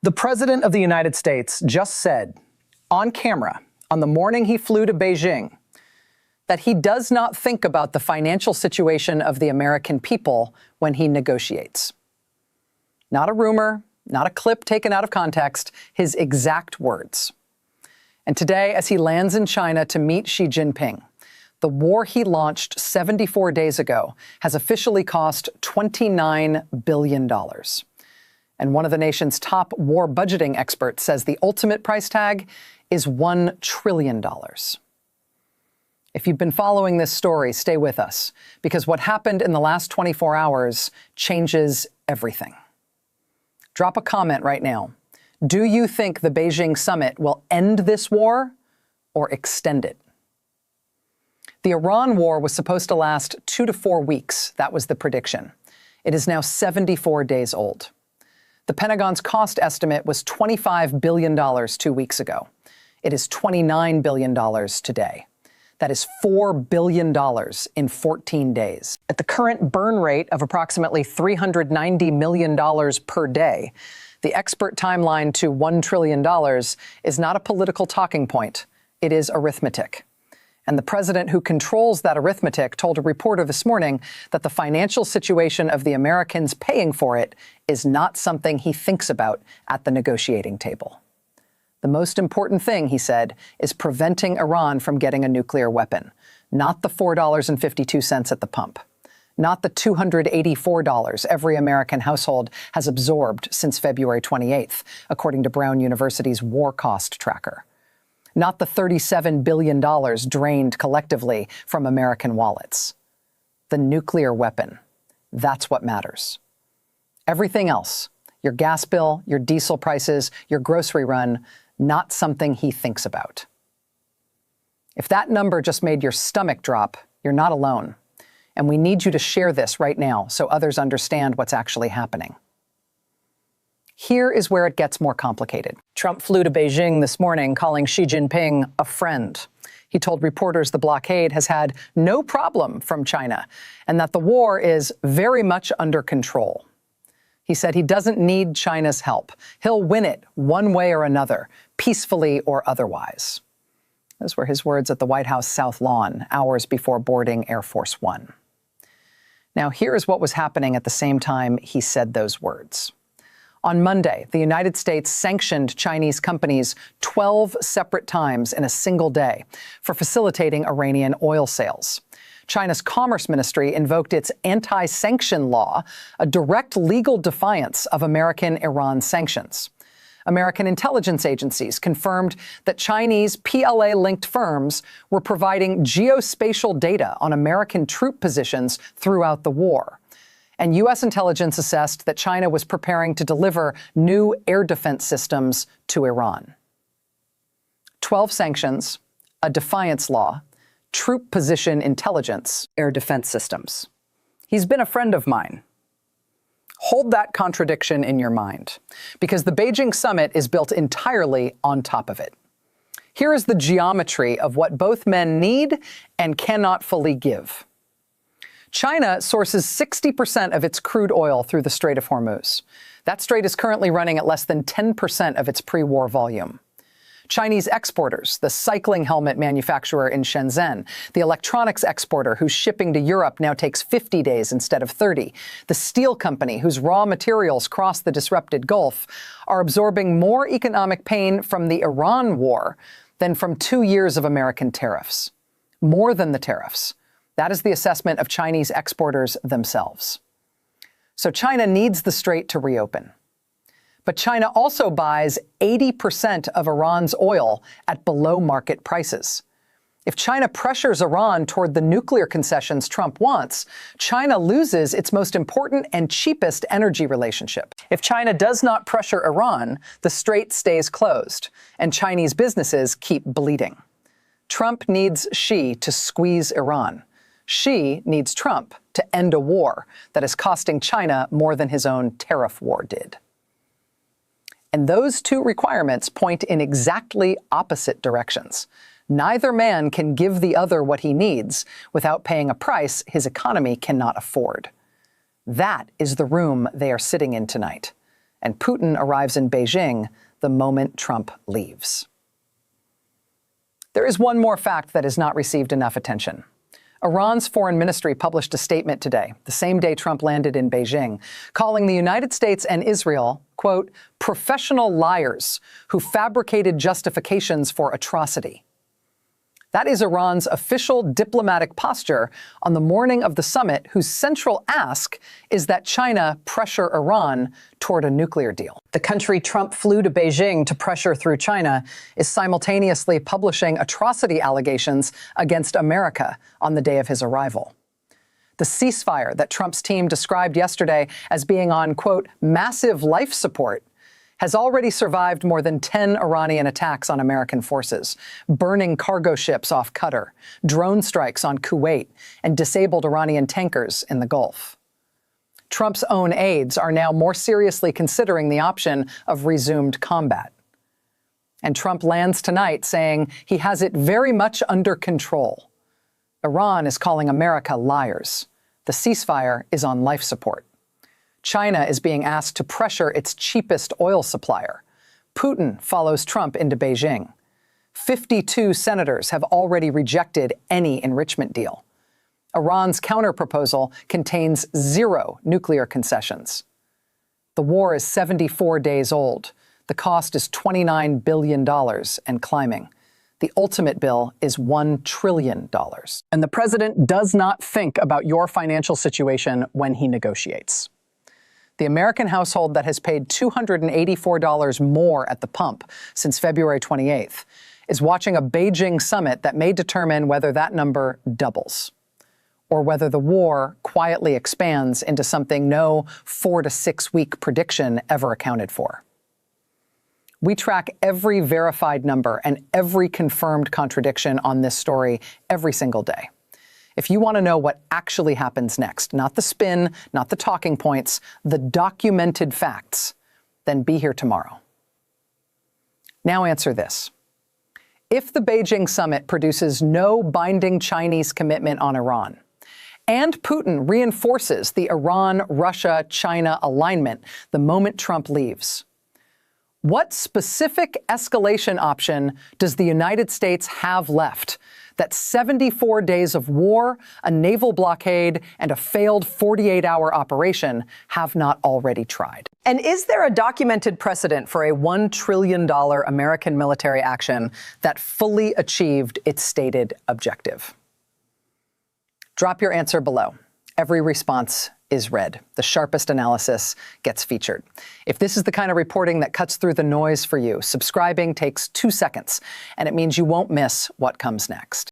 The President of the United States just said on camera on the morning he flew to Beijing that he does not think about the financial situation of the American people when he negotiates. Not a rumor, not a clip taken out of context, his exact words. And today, as he lands in China to meet Xi Jinping, the war he launched 74 days ago has officially cost $29 billion. And one of the nation's top war budgeting experts says the ultimate price tag is $1 trillion. If you've been following this story, stay with us, because what happened in the last 24 hours changes everything. Drop a comment right now. Do you think the Beijing summit will end this war or extend it? The Iran war was supposed to last 2 to 4 weeks. That was the prediction. It is now 74 days old. The Pentagon's cost estimate was $25 billion 2 weeks ago. It is $29 billion today. That is $4 billion in 14 days. At the current burn rate of approximately $390 million per day, the expert timeline to $1 trillion is not a political talking point. It is arithmetic. And the president who controls that arithmetic told a reporter this morning that the financial situation of the Americans paying for it is not something he thinks about at the negotiating table. The most important thing, he said, is preventing Iran from getting a nuclear weapon, not the $4.52 at the pump, not the $284 every American household has absorbed since February 28th, according to Brown University's war cost tracker, not the $37 billion drained collectively from American wallets. The nuclear weapon, that's what matters. Everything else, your gas bill, your diesel prices, your grocery run, not something he thinks about. If that number just made your stomach drop, you're not alone. And we need you to share this right now so others understand what's actually happening. Here is where it gets more complicated. Trump flew to Beijing this morning, calling Xi Jinping a friend. He told reporters the blockade has had no problem from China and that the war is very much under control. He said he doesn't need China's help. He'll win it one way or another, peacefully or otherwise. Those were his words at the White House South Lawn, hours before boarding Air Force One. Now, here is what was happening at the same time he said those words. On Monday, the United States sanctioned Chinese companies 12 separate times in a single day for facilitating Iranian oil sales. China's Commerce Ministry invoked its anti-sanction law, a direct legal defiance of American Iran sanctions. American intelligence agencies confirmed that Chinese PLA-linked firms were providing geospatial data on American troop positions throughout the war. And U.S. intelligence assessed that China was preparing to deliver new air defense systems to Iran. 12 sanctions, a defiance law, troop position intelligence, air defense systems. He's been a friend of mine. Hold that contradiction in your mind, because the Beijing summit is built entirely on top of it. Here is the geometry of what both men need and cannot fully give. China sources 60% of its crude oil through the Strait of Hormuz. That strait is currently running at less than 10% of its pre-war volume. Chinese exporters, the cycling helmet manufacturer in Shenzhen, the electronics exporter whose shipping to Europe now takes 50 days instead of 30, the steel company whose raw materials cross the disrupted Gulf, are absorbing more economic pain from the Iran war than from 2 years of American tariffs. More than the tariffs. That is the assessment of Chinese exporters themselves. So China needs the strait to reopen. But China also buys 80% of Iran's oil at below-market prices. If China pressures Iran toward the nuclear concessions Trump wants, China loses its most important and cheapest energy relationship. If China does not pressure Iran, the strait stays closed, and Chinese businesses keep bleeding. Trump needs Xi to squeeze Iran. Xi needs Trump to end a war that is costing China more than his own tariff war did. And those two requirements point in exactly opposite directions. Neither man can give the other what he needs without paying a price his economy cannot afford. That is the room they are sitting in tonight. and Putin arrives in Beijing the moment Trump leaves. There is one more fact that has not received enough attention. Iran's foreign ministry published a statement today, the same day Trump landed in Beijing, calling the United States and Israel, quote, professional liars who fabricated justifications for atrocity. That is Iran's official diplomatic posture on the morning of the summit, whose central ask is that China pressure Iran toward a nuclear deal. The country Trump flew to Beijing to pressure through China is simultaneously publishing atrocity allegations against America on the day of his arrival. The ceasefire that Trump's team described yesterday as being on, quote, massive life support has already survived more than 10 Iranian attacks on American forces, burning cargo ships off Qatar, drone strikes on Kuwait, and disabled Iranian tankers in the Gulf. Trump's own aides are now more seriously considering the option of resumed combat. And Trump lands tonight saying he has it very much under control. Iran is calling America liars. The ceasefire is on life support. China is being asked to pressure its cheapest oil supplier. Putin follows Trump into Beijing. 52 senators have already rejected any enrichment deal. Iran's counterproposal contains 0 nuclear concessions. The war is 74 days old. The cost is $29 billion and climbing. The ultimate bill is $1 trillion. And the president does not think about your financial situation when he negotiates. The American household that has paid $284 more at the pump since February 28th is watching a Beijing summit that may determine whether that number doubles, or whether the war quietly expands into something no 4 to 6 week prediction ever accounted for. We track every verified number and every confirmed contradiction on this story every single day. If you want to know what actually happens next, not the spin, not the talking points, the documented facts, then be here tomorrow. Now answer this. If the Beijing summit produces no binding Chinese commitment on Iran, and Putin reinforces the Iran-Russia-China alignment the moment Trump leaves, what specific escalation option does the United States have left that 74 days of war, a naval blockade, and a failed 48-hour operation have not already tried? And is there a documented precedent for a $1 trillion American military action that fully achieved its stated objective? Drop your answer below. Every response is read. The sharpest analysis gets featured. If this is the kind of reporting that cuts through the noise for you, subscribing takes 2 seconds, and it means you won't miss what comes next.